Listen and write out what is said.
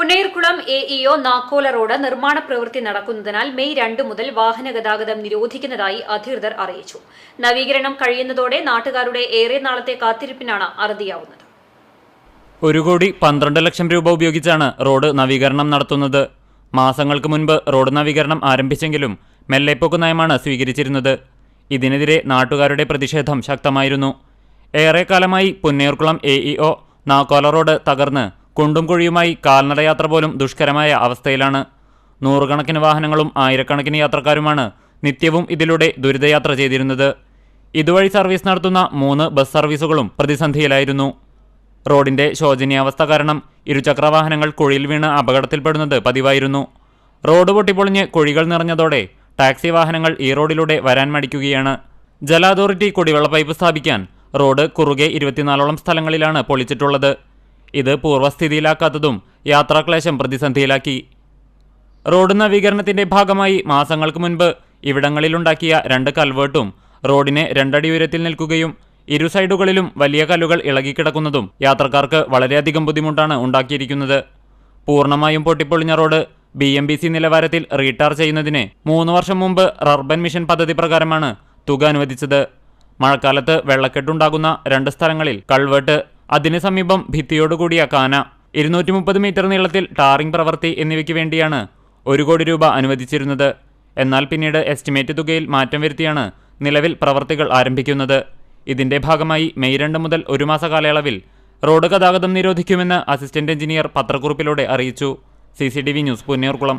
Punnayurkulam AEO നാക്കോല road നിർമ്മാണ പ്രവൃത്തി നടക്കുന്നതിനാൽ മെയ് 2 മുതൽ വാഹന ഗതാഗതം നിരോധിക്കുന്നതായി അധികൃതർ അറിയിച്ചു. നവീകരണം കഴിയുന്നതോടെ നാട്ടുകാരുടെ ഏറെ നാളത്തെ കാത്തിരിപ്പിനാണ് അറുതിയാവുന്നത്. 1,12 ലക്ഷം രൂപ ഉപയോഗിച്ചാണ് റോഡ് നവീകരണം നടത്തുന്നത്. മാസങ്ങൾക്ക് മുൻപ് റോഡ് നവീകരണം ആരംഭിച്ചെങ്കിലും മെല്ലെപ്പോക്ക് നയമാണ് സ്വീകരിച്ചിരുന്നത്. ഇതിനെതിരെ നാട്ടുകാരുടെ പ്രതിഷേധം ശക്തമായിരുന്നു. ഏറെക്കാലമായി പുന്നയൂർകുളം AEO നാക്കോല റോഡ് തകർന്ന് കുണ്ടും കുഴിയുമായി കാൽനടയാത്ര പോലും ദുഷ്കരമായ അവസ്ഥയിലാണ്. നൂറുകണക്കിന് വാഹനങ്ങളും ആയിരക്കണക്കിന് യാത്രക്കാരുമാണ് നിത്യവും ഇതിലൂടെ ദുരിതയാത്ര ചെയ്തിരുന്നത്. ഇതുവഴി സർവീസ് നടത്തുന്ന 3 ബസ് സർവീസുകളും പ്രതിസന്ധിയിലായിരുന്നു. റോഡിന്റെ ശോചനീയാവസ്ഥ കാരണം ഇരുചക്രവാഹനങ്ങൾ കുഴിയിൽ വീണ് അപകടത്തിൽപ്പെടുന്നത് പതിവായിരുന്നു. റോഡ് പൊട്ടിപ്പൊളിഞ്ഞ് കുഴികൾ നിറഞ്ഞതോടെ ടാക്സി വാഹനങ്ങൾ ഈ റോഡിലൂടെ വരാൻ മടിക്കുകയാണ്. ജല അതോറിറ്റി കുടിവെള്ള പൈപ്പ് സ്ഥാപിക്കാൻ റോഡ് കുറുകെ 24ഓളം സ്ഥലങ്ങളിലാണ് പൊളിച്ചിട്ടുള്ളത്. ഇത് പൂർവ്വസ്ഥിതിയിലാക്കാത്തതും യാത്രാക്ലേശം പ്രതിസന്ധിയിലാക്കി. റോഡ് നവീകരണത്തിന്റെ ഭാഗമായി മാസങ്ങൾക്ക് മുൻപ് ഇവിടങ്ങളിലുണ്ടാക്കിയ 2 കൽവേർട്ടും റോഡിന് 2 അടി ഉയരത്തിൽ നിൽക്കുകയും ഇരു സൈഡുകളിലും വലിയ കല്ലുകൾ ഇളകിക്കിടക്കുന്നതും യാത്രക്കാർക്ക് വളരെയധികം ബുദ്ധിമുട്ടാണ് ഉണ്ടാക്കിയിരിക്കുന്നത്. പൂർണ്ണമായും പൊട്ടിപ്പൊളിഞ്ഞ റോഡ് BMBC നിലവാരത്തിൽ റീടാർ ചെയ്യുന്നതിന് 3 വർഷം മുമ്പ് റർബൻ മിഷൻ പദ്ധതി പ്രകാരമാണ് തുക അനുവദിച്ചത്. മഴക്കാലത്ത് വെള്ളക്കെട്ടുണ്ടാകുന്ന 2 സ്ഥലങ്ങളിൽ കൾവേർട്ട്, അതിന് സമീപം ഭിത്തിയോടുകൂടിയ കാന, 230 മീറ്റർ നീളത്തിൽ ടാറിംഗ് പ്രവൃത്തി എന്നിവയ്ക്ക് വേണ്ടിയാണ് 1 കോടി രൂപ അനുവദിച്ചിരുന്നത്. എന്നാൽ പിന്നീട് എസ്റ്റിമേറ്റ് തുകയിൽ മാറ്റം വരുത്തിയാണ് നിലവിൽ പ്രവർത്തികൾ ആരംഭിക്കുന്നത്. ഇതിന്റെ ഭാഗമായി മെയ് 2 മുതൽ 1 മാസ കാലയളവിൽ റോഡ് ഗതാഗതം നിരോധിക്കുമെന്ന് അസിസ്റ്റന്റ് എഞ്ചിനീയർ പത്രക്കുറിപ്പിലൂടെ അറിയിച്ചു. CCTV news, Punnayurkulam.